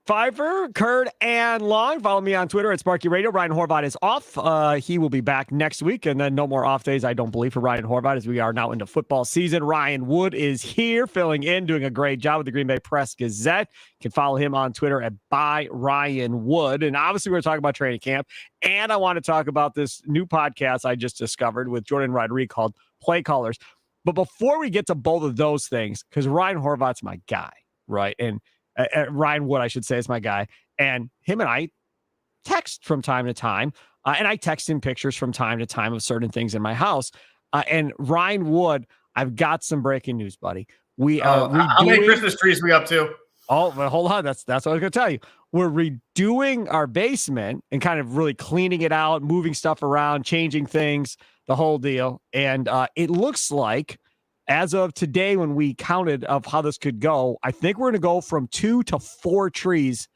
Fifer, Kurt, and Long. Follow me on Twitter at Sparky Radio. Ryan Horvath is off. He will be back next week, and then no more off days, I don't believe, for Ryan Horvath, as we are now into football season. Ryan Wood is here, filling in, doing a great job with the Green Bay Press-Gazette. You can follow him on Twitter at @ByRyanWood. And obviously, we're talking about training camp, and I want to talk about this new podcast I just discovered with Jordan Rodriguez called Play Callers. But before we get to both of those things, because Ryan Horvath's my guy, right? And Ryan Wood, I should say, is my guy. And him and I text from time to time. And I text him pictures from time to time of certain things in my house. And Ryan Wood, I've got some breaking news, buddy. We are redoing... How many Christmas trees we up to? Oh, well, hold on. That's what I was going to tell you. We're redoing our basement and kind of really cleaning it out, moving stuff around, changing things, the whole deal. And it looks like, as of today, when we counted of how this could go, I think we're going to go from 2 to 4 trees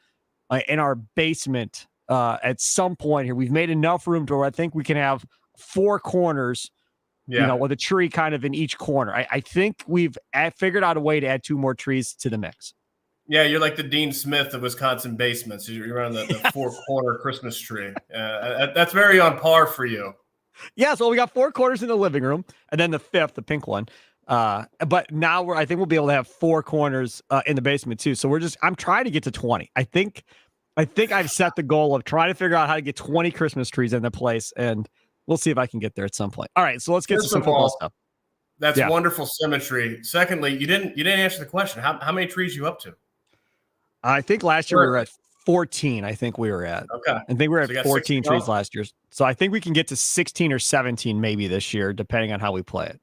in our basement at some point here. We've made enough room to where I think we can have 4 corners, with a tree kind of in each corner. I think we've figured out a way to add 2 more trees to the mix. Yeah, you're like the Dean Smith of Wisconsin basements. You're on the 4-corner Christmas tree. That's very on par for you. Yeah, so we got 4 corners in the living room, and then the 5th, the pink one. But now I think we'll be able to have 4 corners in the basement too. So I'm trying to get to 20. I think I've set the goal of trying to figure out how to get 20 Christmas trees in the place, and we'll see if I can get there at some point. All right, so let's get to some football stuff. That's wonderful symmetry. Secondly, you didn't answer the question. How many trees are you up to? I think last year we were at 14. I think we were at. Okay. I think we were at 14 trees last year. So I think we can get to 16 or 17 maybe this year, depending on how we play it.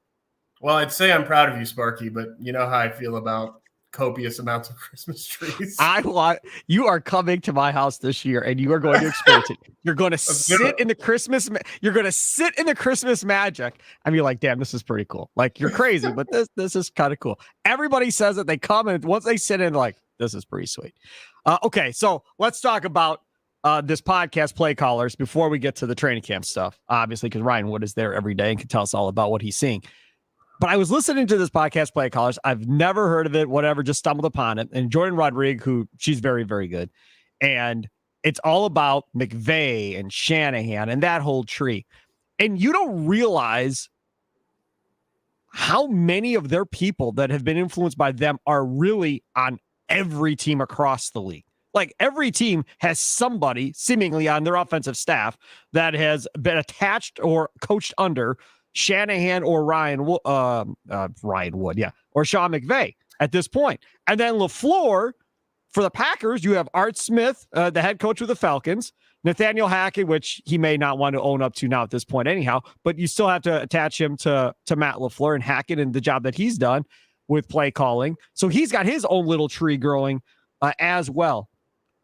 Well, I'd say I'm proud of you, Sparky, but you know how I feel about copious amounts of Christmas trees. You are coming to my house this year, and you are going to experience it. You're going to sit in the Christmas. You're going to sit in the Christmas magic, and you're like, "Damn, this is pretty cool." Like, you're crazy, but this is kind of cool. Everybody says that they come, and once they sit in, like, this is pretty sweet. Okay, so let's talk about this podcast, Play Callers, before we get to the training camp stuff. Obviously, because Ryan Wood is there every day and can tell us all about what he's seeing. But I was listening to this podcast, Play Callers. I've never heard of it, whatever, just stumbled upon it. And Jordan Rodriguez, who she's very, very good. And it's all about McVay and Shanahan and that whole tree. And you don't realize how many of their people that have been influenced by them are really on every team across the league. Like, every team has somebody seemingly on their offensive staff that has been attached or coached under Shanahan or Ryan Wood, or Sean McVay at this point. And then LaFleur, for the Packers, you have Art Smith, the head coach of the Falcons, Nathaniel Hackett, which he may not want to own up to now at this point anyhow, but you still have to attach him to Matt LaFleur and Hackett and the job that he's done with play calling. So he's got his own little tree growing as well.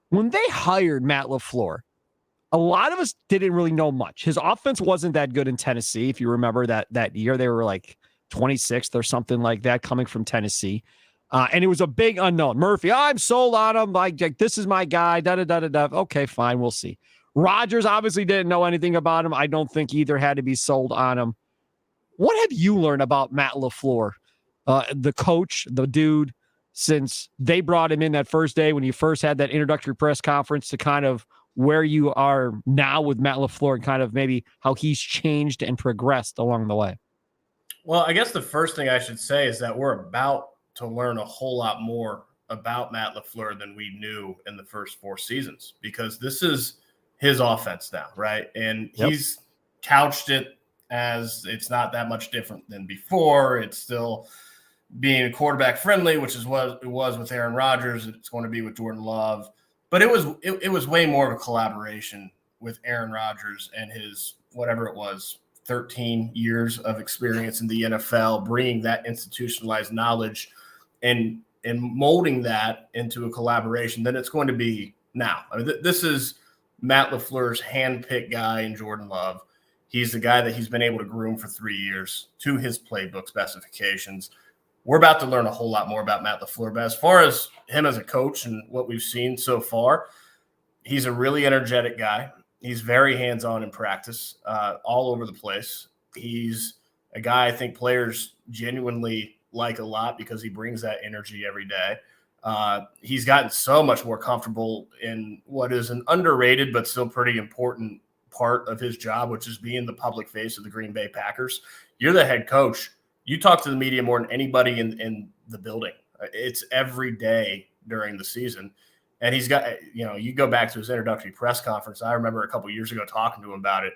When they hired Matt LaFleur, a lot of us didn't really know much. His offense wasn't that good in Tennessee. If you remember that year, they were like 26th or something like that coming from Tennessee. And it was a big unknown. Murphy, I'm sold on him. Like, this is my guy. Da-da-da-da-da. Okay, fine. We'll see. Rodgers obviously didn't know anything about him. I don't think either had to be sold on him. What have you learned about Matt LaFleur, the coach, the dude, since they brought him in that first day when you first had that introductory press conference to kind of where you are now with Matt LaFleur and kind of maybe how he's changed and progressed along the way? Well, I guess the first thing I should say is that we're about to learn a whole lot more about Matt LaFleur than we knew in the first 4 seasons, because this is his offense now, right? And he's couched it as it's not that much different than before. It's still being quarterback friendly, which is what it was with Aaron Rodgers. It's going to be with Jordan Love. But it was way more of a collaboration with Aaron Rodgers and his, whatever it was, 13 years of experience in the NFL, bringing that institutionalized knowledge and molding that into a collaboration than it's going to be now. I mean, this is Matt LaFleur's handpicked guy in Jordan Love. He's the guy that he's been able to groom for 3 years to his playbook specifications. We're about to learn a whole lot more about Matt LaFleur. But as far as him as a coach and what we've seen so far, he's a really energetic guy. He's very hands-on in practice, all over the place. He's a guy I think players genuinely like a lot because he brings that energy every day. He's gotten so much more comfortable in what is an underrated but still pretty important part of his job, which is being the public face of the Green Bay Packers. You're the head coach. You talk to the media more than anybody in the building. It's every day during the season. And he's got, you go back to his introductory press conference. I remember a couple of years ago talking to him about it.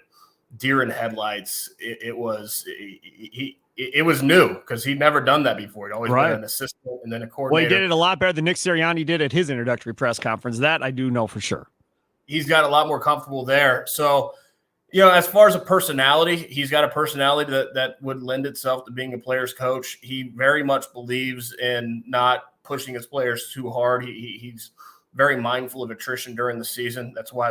Deer in headlights. It was new because he'd never done that before. He'd always been an assistant and then a coordinator. Well, he did it a lot better than Nick Sirianni did at his introductory press conference. That I do know for sure. He's got a lot more comfortable there. So, as far as a personality, he's got a personality that would lend itself to being a player's coach. He very much believes in not pushing his players too hard. He's very mindful of attrition during the season. That's why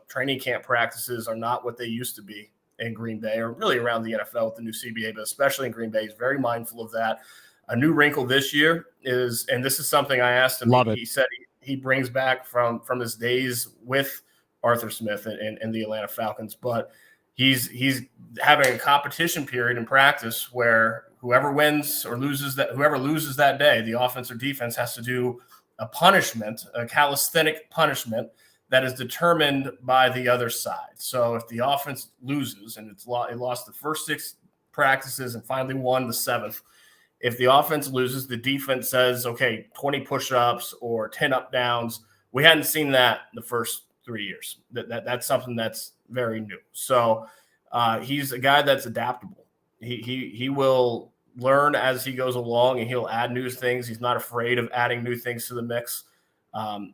training camp practices are not what they used to be in Green Bay or really around the NFL with the new CBA, but especially in Green Bay, he's very mindful of that. A new wrinkle this year is, and this is something I asked him, he said he brings back from his days with Arthur Smith and the Atlanta Falcons, but he's having a competition period in practice where whoever loses that day, the offense or defense, has to do a punishment, a calisthenic punishment that is determined by the other side. So if the offense loses, and it lost the first 6 practices and finally won the 7th, if the offense loses, the defense says, okay, 20 push-ups or 10 up-downs. We hadn't seen that the first 3 years. That's something that's very new. So he's a guy that's adaptable. He will learn as he goes along, and he'll add new things. He's not afraid of adding new things to the mix.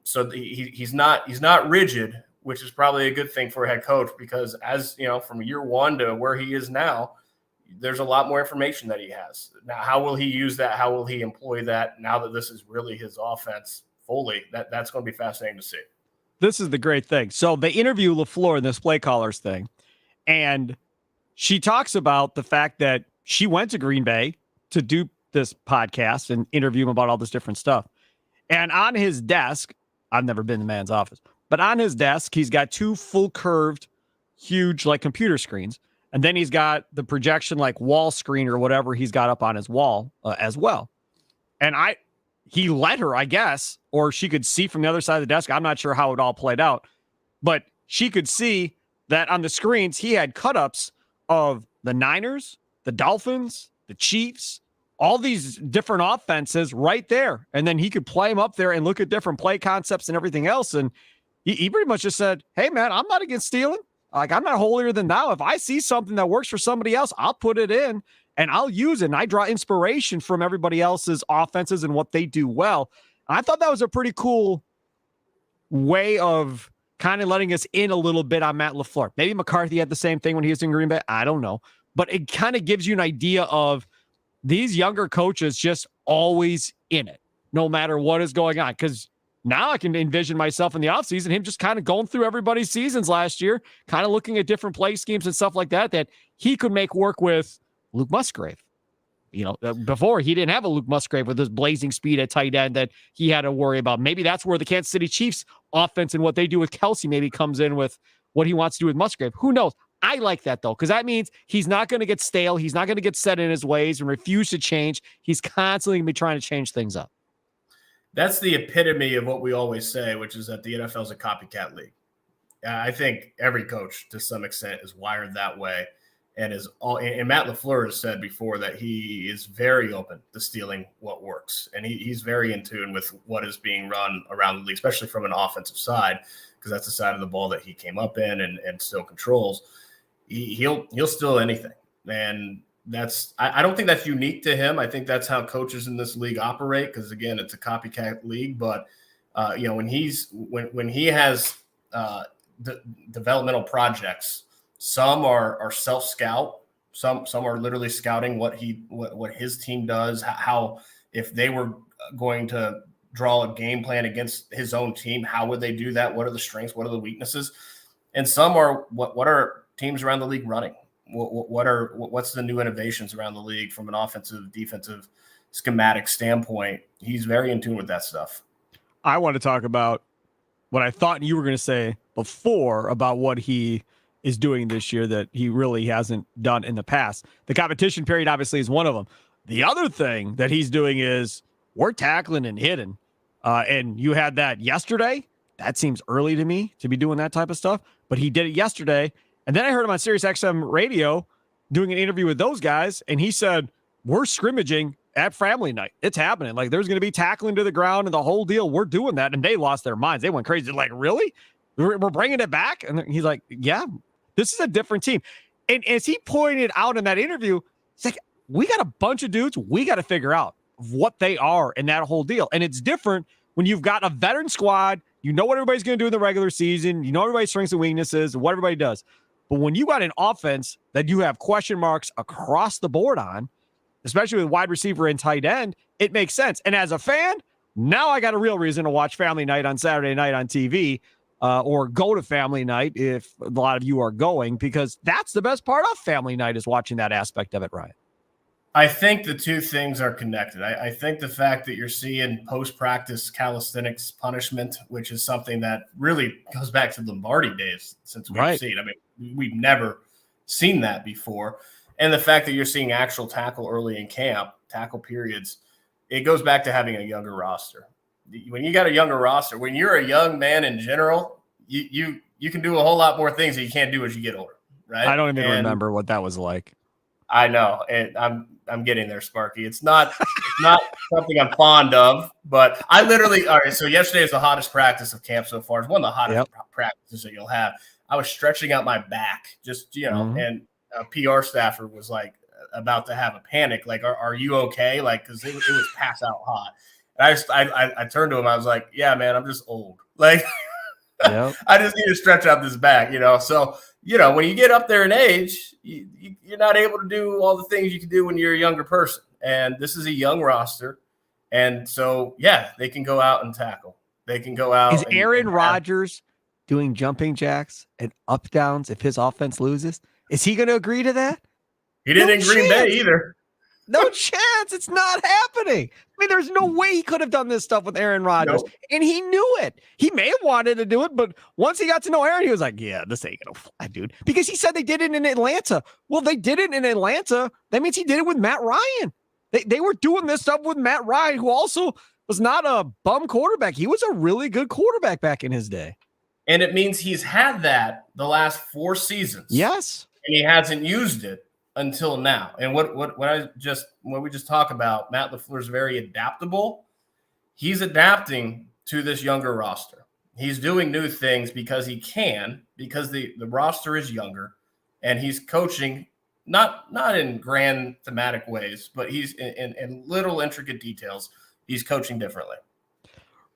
So he's not rigid, which is probably a good thing for a head coach, because as from year one to where he is now, there's a lot more information that he has. Now, how will he use that? How will he employ that now that this is really his offense fully? That's going to be fascinating to see. This is the great thing. So they interview LaFleur in this play callers thing, and she talks about the fact that she went to Green Bay to do this podcast and interview him about all this different stuff. And on his desk, I've never been in the man's office, but on his desk, he's got 2 full curved, huge, like computer screens. And then he's got the projection, like wall screen or whatever he's got up on his wall as well. And he let her, I guess, or she could see from the other side of the desk. I'm not sure how it all played out, but she could see that on the screens, he had cut-ups of the Niners, the Dolphins, the Chiefs, all these different offenses right there. And then he could play them up there and look at different play concepts and everything else. And he pretty much just said, hey, man, I'm not against stealing. Like, I'm not holier than thou. If I see something that works for somebody else, I'll put it in and I'll use it. And I draw inspiration from everybody else's offenses and what they do well. And I thought that was a pretty cool way of kind of letting us in a little bit on Matt LaFleur. Maybe McCarthy had the same thing when he was in Green Bay. I don't know. But it kind of gives you an idea of these younger coaches just always in it, no matter what is going on. Because now I can envision myself in the offseason, him just kind of going through everybody's seasons last year, kind of looking at different play schemes and stuff like that he could make work with Luke Musgrave. Before he didn't have a Luke Musgrave with his blazing speed at tight end that he had to worry about. Maybe that's where the Kansas City Chiefs offense and what they do with Kelsey maybe comes in with what he wants to do with Musgrave. Who knows? I like that, though, because that means he's not going to get stale. He's not going to get set in his ways and refuse to change. He's constantly going to be trying to change things up. That's the epitome of what we always say, which is that the NFL is a copycat league. I think every coach, to some extent, is wired that way. And Matt LaFleur has said before that he is very open to stealing what works. And he's very in tune with what is being run around the league, especially from an offensive side, because that's the side of the ball that he came up in and still controls. He'll steal anything. And I don't think that's unique to him. I think that's how coaches in this league operate, because again, it's a copycat league. But when he has developmental projects, some are self-scout, some are literally scouting what his team does, how if they were going to draw a game plan against his own team, how would they do that? What are the strengths? What are the weaknesses? And some are what are teams around the league running? What's the new innovations around the league from an offensive, defensive, schematic standpoint? He's very in tune with that stuff. I want to talk about what I thought you were going to say before about what he is doing this year that he really hasn't done in the past. The competition period obviously is one of them. The other thing that he's doing is we're tackling and hitting. And you had that yesterday. That seems early to me to be doing that type of stuff, but he did it yesterday. And then I heard him on Sirius XM radio doing an interview with those guys, and he said, we're scrimmaging at family night. It's happening. Like, there's going to be tackling to the ground and the whole deal. We're doing that. And they lost their minds. They went crazy. Like, really? We're bringing it back? And he's like, yeah, this is a different team. And as he pointed out in that interview, it's like, we got a bunch of dudes. We got to figure out what they are in that whole deal. And it's different when you've got a veteran squad. You know what everybody's going to do in the regular season. You know everybody's strengths and weaknesses and what everybody does. But when you got an offense that you have question marks across the board on, especially with wide receiver and tight end, it makes sense. And as a fan, now I got a real reason to watch family night on Saturday night on TV, or go to family night if a lot of you are going, because that's the best part of family night is watching that aspect of it, Ryan. I think the two things are connected. I think the fact that you're seeing post-practice calisthenics punishment, which is something that really goes back to Lombardi days since we've seen. I mean, we've never seen that before. And the fact that you're seeing actual tackle early in camp, tackle periods, it goes back to having a younger roster. When you got a younger roster, when you're a young man in general, you can do a whole lot more things that you can't do as you get older, right? I don't even remember what that was like. I know, and I'm getting there, Sparky. It's not something I'm fond of, but I literally all right. So yesterday is the hottest practice of camp so far. It's one of the hottest practices that you'll have. I was stretching out my back, just and a PR staffer was like about to have a panic, like, "Are you okay?" Like, because it was pass out hot. And I turned to him. I was like, "Yeah, man, I'm just old. Like, I just need to stretch out this back, So." When you get up there in age, you're not able to do all the things you can do when you're a younger person. And this is a young roster. And so, they can go out and tackle. They can go out. Is Aaron Rodgers doing jumping jacks and up downs if his offense loses? Is he going to agree to that? He didn't in Green Bay either. No chance. It's not happening. I mean, there's no way he could have done this stuff with Aaron Rodgers. Nope. And he knew it. He may have wanted to do it, but once he got to know Aaron, he was like, yeah, this ain't going to fly, dude. Because he said they did it in Atlanta. Well, they did it in Atlanta. That means he did it with Matt Ryan. They were doing this stuff with Matt Ryan, who also was not a bum quarterback. He was a really good quarterback back in his day. And it means he's had that the last 4 seasons. Yes. And he hasn't used it until now. And what we just talked about, Matt LaFleur is very adaptable. He's adapting to this younger roster. He's doing new things because he can, because the roster is younger, and he's coaching not in grand thematic ways, but he's in little intricate details. He's coaching differently.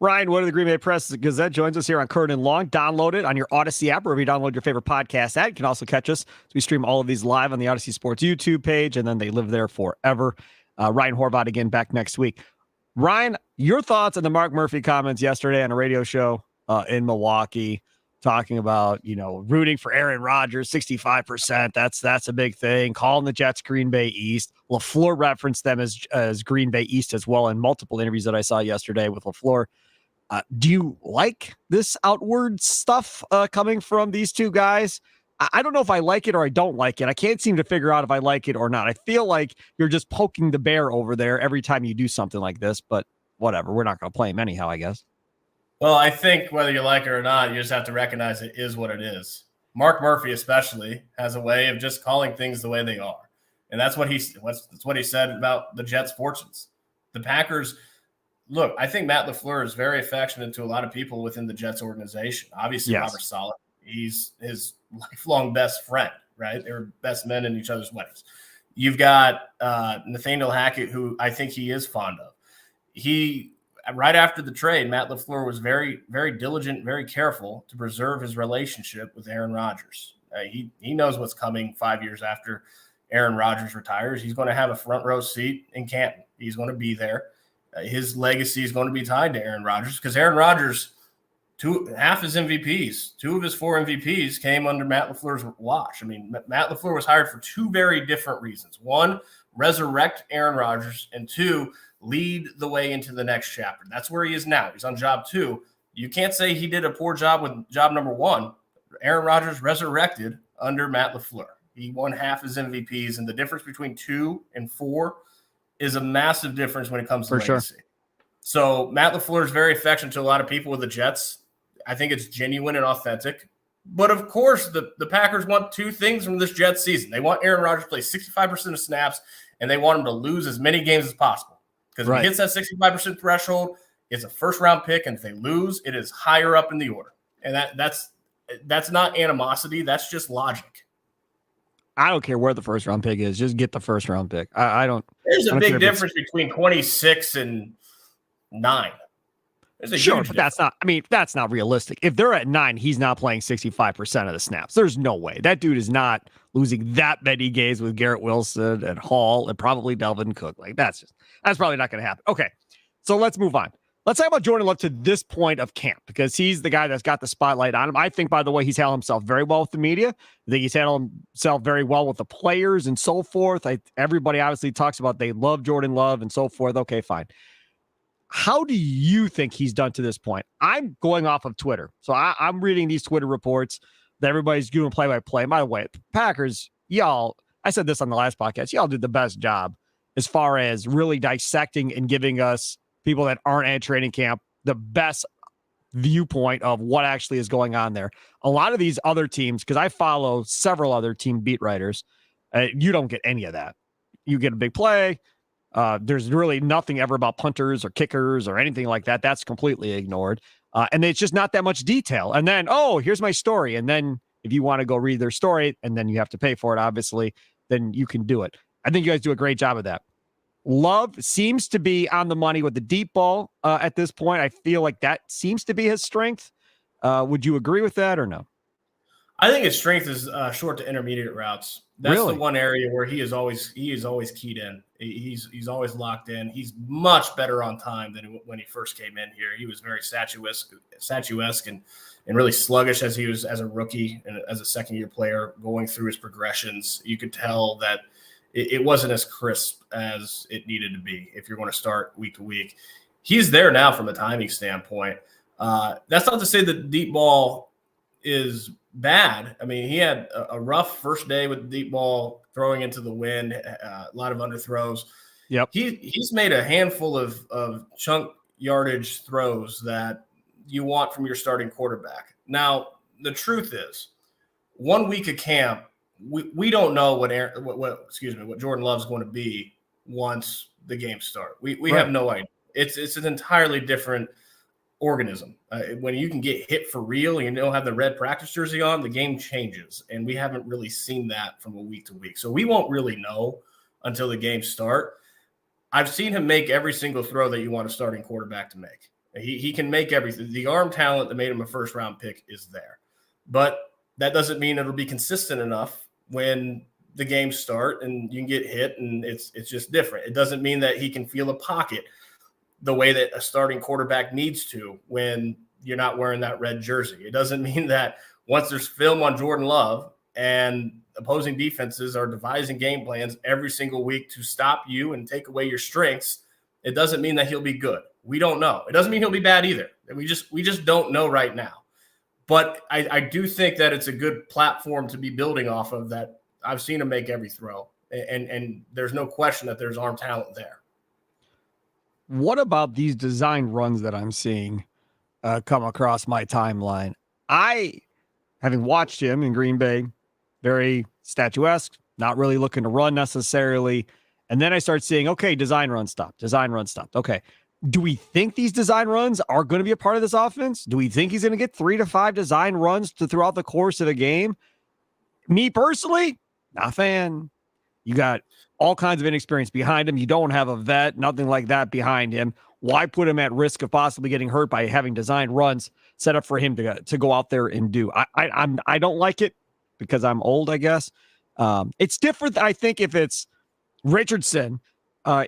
Ryan Wood of the Green Bay Press-Gazette joins us here on Curd and Long. Download it on your Odyssey app, wherever you download your favorite podcast at. You can also catch us. We stream all of these live on the Odyssey Sports YouTube page, and then they live there forever. Ryan Horvath again back next week. Ryan, your thoughts on the Mark Murphy comments yesterday on a radio show in Milwaukee, talking about, rooting for Aaron Rodgers, 65%. That's a big thing. Calling the Jets Green Bay East. LaFleur referenced them as Green Bay East as well in multiple interviews that I saw yesterday with LaFleur. Do you like this outward stuff coming from these two guys? I don't know if I like it or I don't like it. I can't seem to figure out if I like it or not. I feel like you're just poking the bear over there every time you do something like this, but whatever. We're not going to play him anyhow, I guess. Well, I think whether you like it or not, you just have to recognize it is what it is. Mark Murphy especially has a way of just calling things the way they are. And that's what he said about the Jets' fortunes. The Packers – look, I think Matt LaFleur is very affectionate to a lot of people within the Jets organization. Obviously, yes. Robert Saleh, he's his lifelong best friend, right? They were best men in each other's weddings. You've got Nathaniel Hackett, who I think he is fond of. Right after the trade, Matt LaFleur was very, very diligent, very careful to preserve his relationship with Aaron Rodgers. He knows what's coming 5 years after Aaron Rodgers retires. He's going to have a front row seat in Canton. He's going to be there. His legacy is going to be tied to Aaron Rodgers because Aaron Rodgers, half his MVPs, 2 of his 4 MVPs came under Matt LaFleur's watch. I mean, Matt LaFleur was hired for 2 very different reasons. 1, resurrect Aaron Rodgers, and 2, lead the way into the next chapter. That's where he is now. He's on job 2. You can't say he did a poor job with job number 1. Aaron Rodgers resurrected under Matt LaFleur. He won half his MVPs, and the difference between 2 and 4 is a massive difference when it comes to legacy. Sure. So Matt LaFleur is very affectionate to a lot of people with the Jets. I think it's genuine and authentic. But of course, the Packers want two things from this Jets season. They want Aaron Rodgers to play 65% of snaps, and they want him to lose as many games as possible. Because if he hits that 65% threshold, it's a first-round pick, and if they lose, it is higher up in the order. And that's not animosity. That's just logic. I don't care where the first-round pick is. Just get the first-round pick. I don't. There's a big difference between 26 and 9. Sure, but that's not. I mean, that's not realistic. If they're at 9, he's not playing 65% of the snaps. There's no way that dude is not losing that many games with Garrett Wilson and Hall and probably Delvin Cook. Like that's probably not going to happen. Okay, so let's move on. Let's talk about Jordan Love to this point of camp because he's the guy that's got the spotlight on him. I think, by the way, he's handled himself very well with the media. I think he's handled himself very well with the players and so forth. Everybody obviously talks about they love Jordan Love and so forth. Okay, fine. How do you think he's done to this point? I'm going off of Twitter. So I'm reading these Twitter reports that everybody's doing play-by-play. By the way, Packers, y'all, I said this on the last podcast, y'all did the best job as far as really dissecting and giving us people that aren't at training camp the best viewpoint of what actually is going on there. A lot of these other teams, because I follow several other team beat writers, you don't get any of that. You get a big play. There's really nothing ever about punters or kickers or anything like that. That's completely ignored. And it's just not that much detail. And then, here's my story. And then if you want to go read their story and then you have to pay for it, obviously, then you can do it. I think you guys do a great job of that. Love seems to be on the money with the deep ball at this point. I feel like that seems to be his strength. Would you agree with that or no? I think his strength is short to intermediate routes. That's really the one area where he is always keyed in. He's always locked in. He's much better on time than when he first came in here. He was very statuesque and really sluggish as he was as a rookie and as a second-year player going through his progressions. You could tell that it wasn't as crisp as it needed to be if you're going to start week to week. He's there now from a timing standpoint. That's not to say that deep ball is bad. I mean, he had a rough first day with the deep ball throwing into the wind, a lot of underthrows. Yep. He's made a handful of chunk yardage throws that you want from your starting quarterback. Now, the truth is, 1 week of camp, we don't know what Jordan Love's going to be once the games start. We have no idea. It's an entirely different organism. When you can get hit for real and you don't have the red practice jersey on, the game changes. And we haven't really seen that from a week to week. So we won't really know until the games start. I've seen him make every single throw that you want a starting quarterback to make. He can make everything. The arm talent that made him a first-round pick is there. But that doesn't mean it'll be consistent enough when the games start and you can get hit and it's just different. It doesn't mean that he can feel a pocket the way that a starting quarterback needs to when you're not wearing that red jersey. It doesn't mean that once there's film on Jordan Love and opposing defenses are devising game plans every single week to stop you and take away your strengths, it doesn't mean that he'll be good. We don't know. It doesn't mean he'll be bad either. We just don't know right now. But I do think that it's a good platform to be building off of that. I've seen him make every throw, and there's no question that there's arm talent there. What about these design runs that I'm seeing come across my timeline? Having watched him in Green Bay, very statuesque, not really looking to run necessarily. And then I start seeing, okay, design run stopped. Okay. Do we think these design runs are going to be a part of this offense? Do we think he's going to get 3 to 5 design runs throughout the course of the game? Me personally, not a fan. You got all kinds of inexperience behind him. You don't have a vet, nothing like that behind him. Why put him at risk of possibly getting hurt by having design runs set up for him to go out there and do? I don't like it because I'm old, I guess. It's different, I think, if it's Richardson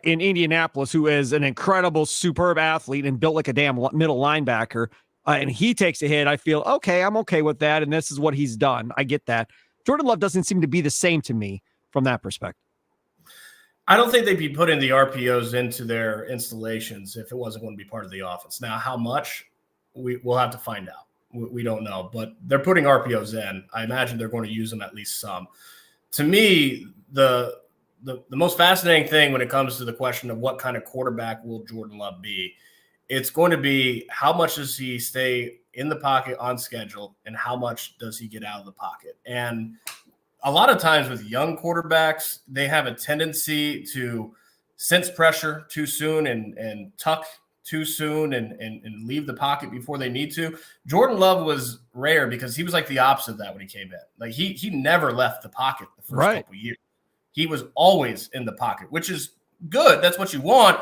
in Indianapolis, who is an incredible, superb athlete and built like a damn middle linebacker, and he takes a hit. I feel, okay, I'm okay with that, and this is what he's done. I get that. Jordan Love doesn't seem to be the same to me from that perspective. I don't think they'd be putting the RPOs into their installations if it wasn't going to be part of the offense. Now, how much, we'll have to find out. We don't know, but they're putting RPOs in. I imagine they're going to use them at least some. To me, the most fascinating thing when it comes to the question of what kind of quarterback will Jordan Love be it's going to be how much does he stay in the pocket on schedule and how much does he get out of the pocket. And a lot of times with young quarterbacks, they have a tendency to sense pressure too soon and tuck too soon and leave the pocket before they need to. Jordan Love was rare because he was like the opposite of that when he came in. Like he never left the pocket the first couple of years. He was always in the pocket, which is good. That's what you want.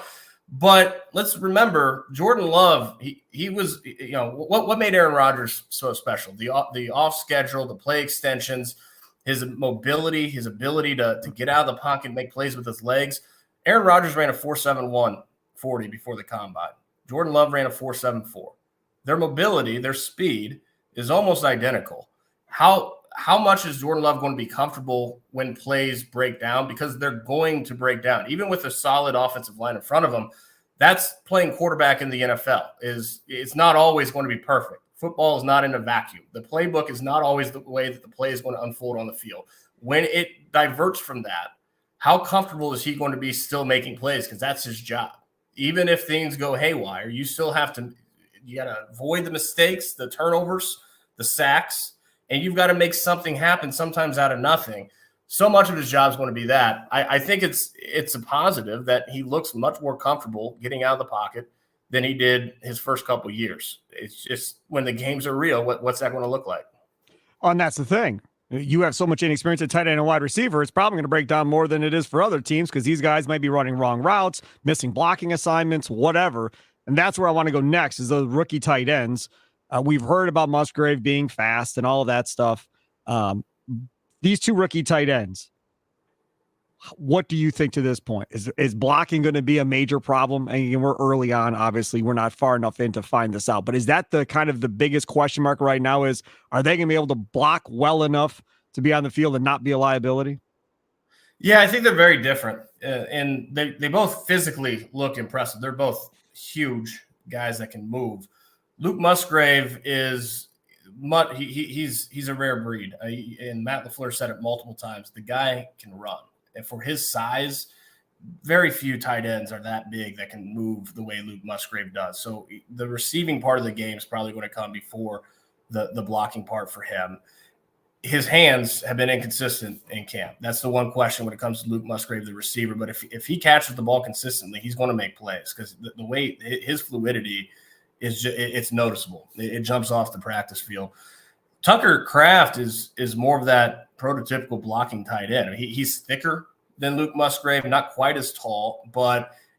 But let's remember, Jordan Love, he was, what made Aaron Rodgers so special? The off schedule, the play extensions, his mobility, his ability to get out of the pocket and make plays with his legs. Aaron Rodgers ran a 4.71 40 before the combine. Jordan Love ran a 4.74. Their mobility, their speed is almost identical. How much is Jordan Love going to be comfortable when plays break down? Because they're going to break down. Even with a solid offensive line in front of them, that's playing quarterback in the NFL. It's not always going to be perfect. Football is not in a vacuum. The playbook is not always the way that the play is going to unfold on the field. When it diverts from that, how comfortable is he going to be still making plays? Because that's his job. Even if things go haywire, you still have to – you got to avoid the mistakes, the turnovers, the sacks, and you've got to make something happen sometimes out of nothing. So much of his job is going to be that. I think it's a positive that he looks much more comfortable getting out of the pocket than he did his first couple of years. It's just when the games are real, what's that going to look like? Oh, and that's the thing. You have so much inexperience at tight end and wide receiver, it's probably going to break down more than it is for other teams because these guys might be running wrong routes, missing blocking assignments, whatever. And that's where I want to go next is those rookie tight ends. We've heard about Musgrave being fast and all of that stuff. These two rookie tight ends, what do you think to this point? Is blocking going to be a major problem? And we're early on, obviously. We're not far enough in to find this out. But is that the kind of the biggest question mark right now is, are they going to be able to block well enough to be on the field and not be a liability? Yeah, I think they're very different. And they both physically look impressive. They're both huge guys that can move. Luke Musgrave is he's a rare breed. And Matt LaFleur said it multiple times. The guy can run. And for his size, very few tight ends are that big that can move the way Luke Musgrave does. So the receiving part of the game is probably going to come before the blocking part for him. His hands have been inconsistent in camp. That's the one question when it comes to Luke Musgrave, the receiver. But if he catches the ball consistently, he's going to make plays because the way his fluidity is it's noticeable. It jumps off the practice field. Tucker Kraft is more of that prototypical blocking tight end. I mean, he's thicker than Luke Musgrave, not quite as tall,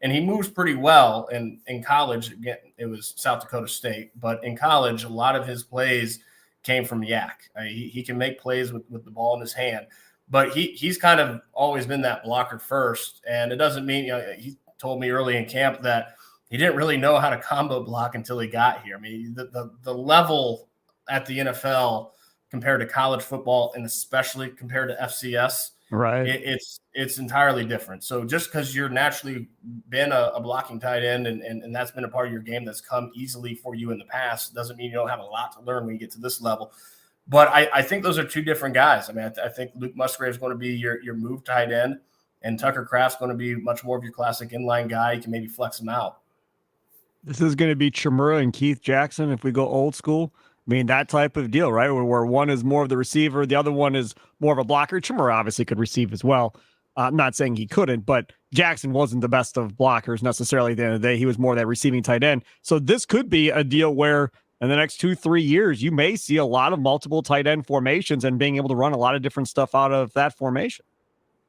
and he moves pretty well. In college, again, it was South Dakota State, but in college, a lot of his plays came from yak. He can make plays with the ball in his hand, but he's kind of always been that blocker first. And it doesn't mean, he told me early in camp that he didn't really know how to combo block until he got here. I mean, the level at the NFL compared to college football and especially compared to FCS, right? It's entirely different. So just because you're naturally been a blocking tight end and that's been a part of your game that's come easily for you in the past doesn't mean you don't have a lot to learn when you get to this level. But I think those are two different guys. I mean, I think Luke Musgrave is going to be your move tight end, and Tucker Kraft's going to be much more of your classic inline guy. You can maybe flex him out. This is going to be Chimura and Keith Jackson if we go old school. I mean, that type of deal, right? Where one is more of the receiver, the other one is more of a blocker. Chimura obviously could receive as well. I'm not saying he couldn't, but Jackson wasn't the best of blockers necessarily at the end of the day. He was more that receiving tight end. So this could be a deal where in the next 2-3 years, you may see a lot of multiple tight end formations and being able to run a lot of different stuff out of that formation.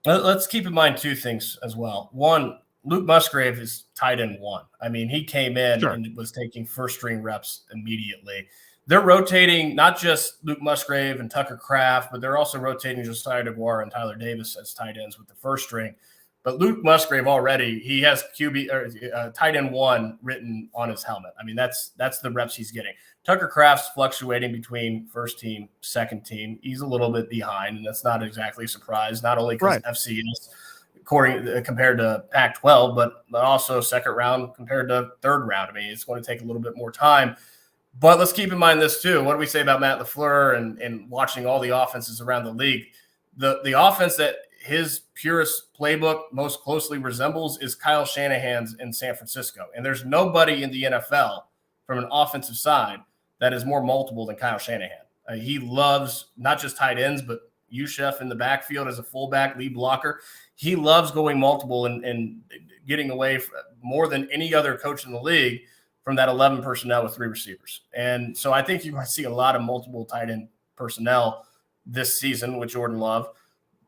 Let's keep in mind two things as well. One, Luke Musgrave is tight end one. I mean, he came in and was taking first string reps immediately. They're rotating not just Luke Musgrave and Tucker Kraft, but they're also rotating Josiah DeGuara and Tyler Davis as tight ends with the first string. But Luke Musgrave already, he has tight end one written on his helmet. I mean, that's the reps he's getting. Tucker Kraft's fluctuating between first team, second team. He's a little bit behind, and that's not exactly a surprise, not only because FCS compared to Pac-12, but also second round compared to third round. I mean, it's going to take a little bit more time. But let's keep in mind this too. What do we say about Matt LaFleur and watching all the offenses around the league? The offense that his purest playbook most closely resembles is Kyle Shanahan's in San Francisco. And there's nobody in the NFL from an offensive side that is more multiple than Kyle Shanahan. He loves not just tight ends, but Yushef in the backfield as a fullback, lead blocker. He loves going multiple and getting away more than any other coach in the league from that 11 personnel with 3 receivers. And so I think you might see a lot of multiple tight end personnel this season with Jordan Love.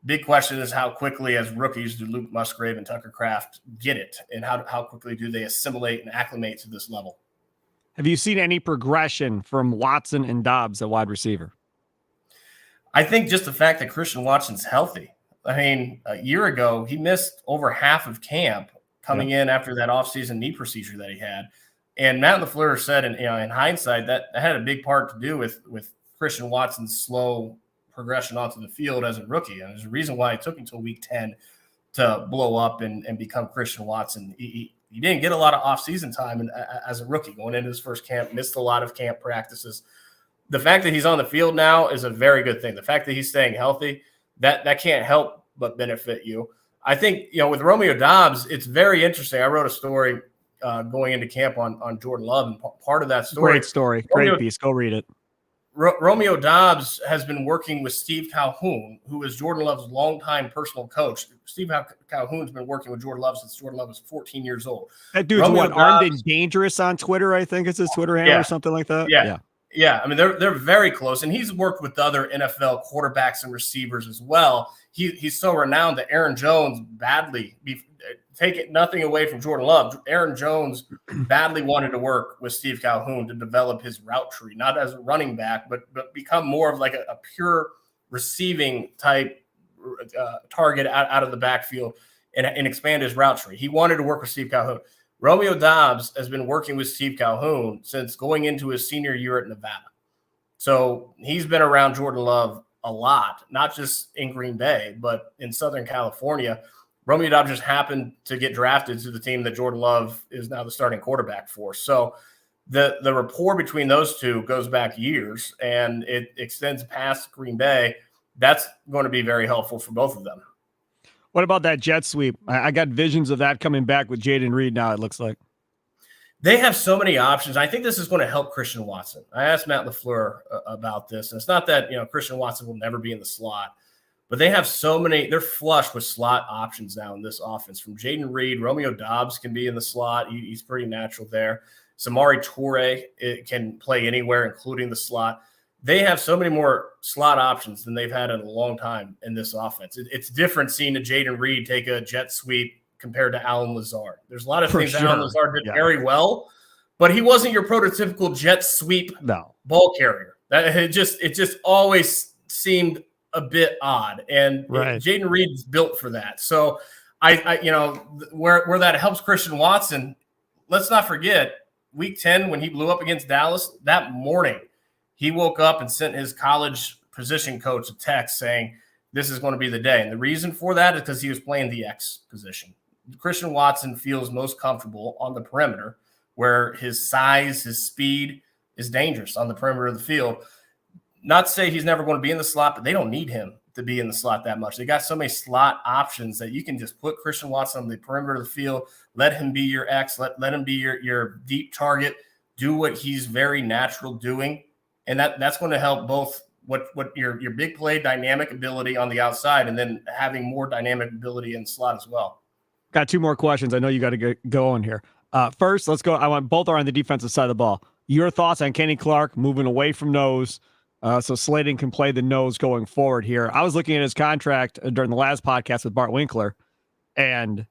Big question is how quickly as rookies do Luke Musgrave and Tucker Kraft get it, and how quickly do they assimilate and acclimate to this level? Have you seen any progression from Watson and Dobbs at wide receiver? I think just the fact that Christian Watson's healthy. I mean, a year ago, he missed over half of camp coming in after that offseason knee procedure that he had. And Matt LaFleur said, in hindsight, that had a big part to do with Christian Watson's slow progression onto the field as a rookie. And there's a reason why it took until week 10 to blow up and become Christian Watson. He didn't get a lot of offseason time as a rookie going into his first camp, missed a lot of camp practices. The fact that he's on the field now is a very good thing. The fact that he's staying healthy, that can't help but benefit you. I think, with Romeo Dobbs, it's very interesting. I wrote a story going into camp on Jordan Love, and part of that story. Great story. Great piece. Go read it. Romeo Dobbs has been working with Steve Calhoun, who is Jordan Love's longtime personal coach. Steve Calhoun's been working with Jordan Love since Jordan Love was 14 years old. That dude's Armed and Dangerous on Twitter, I think it's his Twitter handle or something like that. Yeah. I mean, they're very close, and he's worked with other NFL quarterbacks and receivers as well. He's so renowned that Aaron Jones take it nothing away from Jordan Love. Aaron Jones badly wanted to work with Steve Calhoun to develop his route tree, not as a running back, but become more of like a pure receiving type target out of the backfield and expand his route tree. He wanted to work with Steve Calhoun. Romeo Dobbs has been working with Steve Calhoun since going into his senior year at Nevada. So he's been around Jordan Love a lot, not just in Green Bay, but in Southern California. Romeo Dobbs just happened to get drafted to the team that Jordan Love is now the starting quarterback for. So the rapport between those two goes back years, and it extends past Green Bay. That's going to be very helpful for both of them. What about that jet sweep? I got visions of that coming back with Jaden Reed now, it looks like. They have so many options. I think this is going to help Christian Watson. I asked Matt LaFleur about this, and it's not that Christian Watson will never be in the slot, but they have so many. They're flush with slot options now in this offense. From Jaden Reed, Romeo Dobbs can be in the slot. He's pretty natural there. Samori Toure can play anywhere, including the slot. They have so many more slot options than they've had in a long time in this offense. It's different seeing a Jaden Reed take a jet sweep compared to Allen Lazard. There's a lot of things Allen Lazard did very well, but he wasn't your prototypical jet sweep ball carrier. It just always seemed a bit odd, and Jaden Reed is built for that. So I where that helps Christian Watson. Let's not forget week 10 when he blew up against Dallas. That morning, he woke up and sent his college position coach a text saying this is going to be the day. And the reason for that is because he was playing the X position. Christian Watson feels most comfortable on the perimeter, where his size, his speed is dangerous on the perimeter of the field. Not to say he's never going to be in the slot, but they don't need him to be in the slot that much. They got so many slot options that you can just put Christian Watson on the perimeter of the field, let him be your X, let him be your deep target, do what he's very natural doing. And that's going to help both what your big play dynamic ability on the outside, and then having more dynamic ability in the slot as well. Got 2 more questions. I know you got to go on here. First, let's go. I want both are on the defensive side of the ball. Your thoughts on Kenny Clark moving away from nose, so Slayton can play the nose going forward here. I was looking at his contract during the last podcast with Bart Winkler, and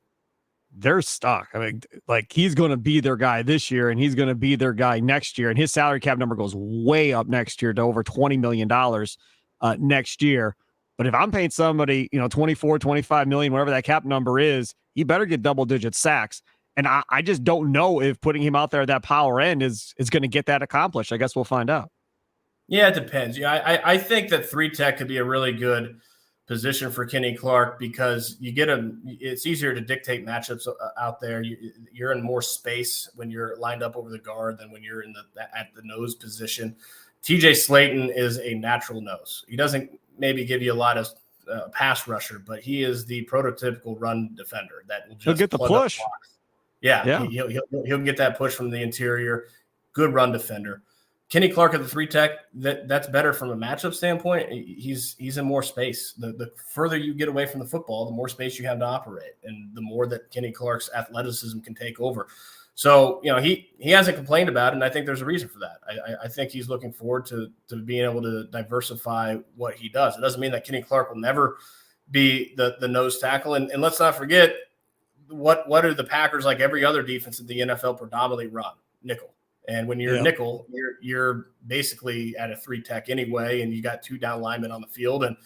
they're stuck. I mean, like, he's going to be their guy this year, and he's going to be their guy next year, and his salary cap number goes way up next year to over $20 million next year. But if I'm paying somebody, 24, 25 million, whatever that cap number is, he better get double-digit sacks. And I just don't know if putting him out there at that power end is going to get that accomplished. I guess we'll find out. Yeah, it depends. I think that 3-tech could be a really good position for Kenny Clark because it's easier to dictate matchups out there. You're in more space when you're lined up over the guard than when you're at the nose position. TJ Slayton is a natural nose. He doesn't maybe give you a lot of pass rusher, but he is the prototypical run defender that will just he'll get the push. Yeah. He'll get that push from the interior. Good run defender. Kenny Clark at the 3 tech, that's better from a matchup standpoint. He's in more space. The further you get away from the football, the more space you have to operate, and the more that Kenny Clark's athleticism can take over. So, he hasn't complained about it, and I think there's a reason for that. I think he's looking forward to being able to diversify what he does. It doesn't mean that Kenny Clark will never be the nose tackle. And let's not forget, what are the Packers, like every other defense in the NFL, predominantly run? Nickel. And when you're nickel, you're basically at a 3 tech anyway, and you got 2 down linemen on the field, and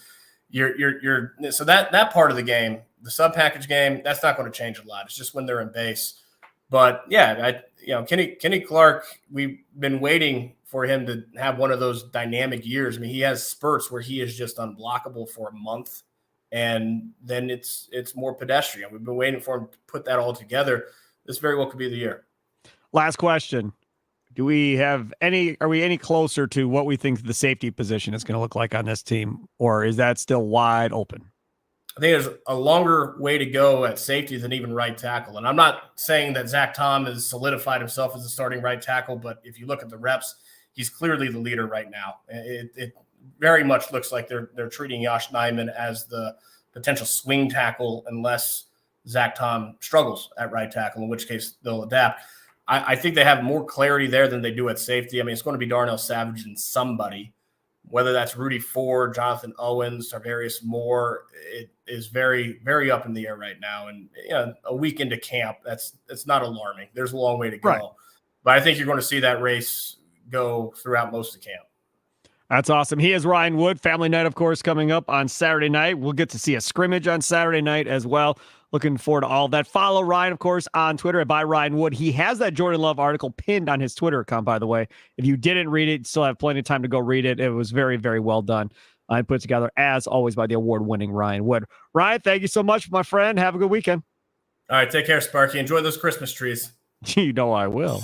you're so that part of the game, the sub package game, that's not going to change a lot. It's just when they're in base. But yeah, Kenny Clark, we've been waiting for him to have one of those dynamic years. I mean, he has spurts where he is just unblockable for a month, and then it's more pedestrian. We've been waiting for him to put that all together. This very well could be the year. Last question. Are we any closer to what we think the safety position is going to look like on this team, or is that still wide open? I think there's a longer way to go at safety than even right tackle. And I'm not saying that Zach Tom has solidified himself as a starting right tackle, but if you look at the reps, he's clearly the leader right now. It very much looks like they're treating Josh Nijman as the potential swing tackle unless Zach Tom struggles at right tackle, in which case they'll adapt. I think they have more clarity there than they do at safety. I mean, it's going to be Darnell Savage and somebody, whether that's Rudy Ford, Jonathan Owens, Tarvarius Moore. It is very, very up in the air right now. And a week into camp, it's not alarming. There's a long way to go. Right. But I think you're going to see that race go throughout most of camp. That's awesome. He is Ryan Wood. Family night, of course, coming up on Saturday night. We'll get to see a scrimmage on Saturday night as well. Looking forward to all of that. Follow Ryan, of course, on Twitter at @RyanWood. He has that Jordan Love article pinned on his Twitter account, by the way. If you didn't read it, you still have plenty of time to go read it. It was very, very well done. I put together, as always, by the award-winning Ryan Wood. Ryan, thank you so much, my friend. Have a good weekend. All right, take care, Sparky. Enjoy those Christmas trees. You know I will.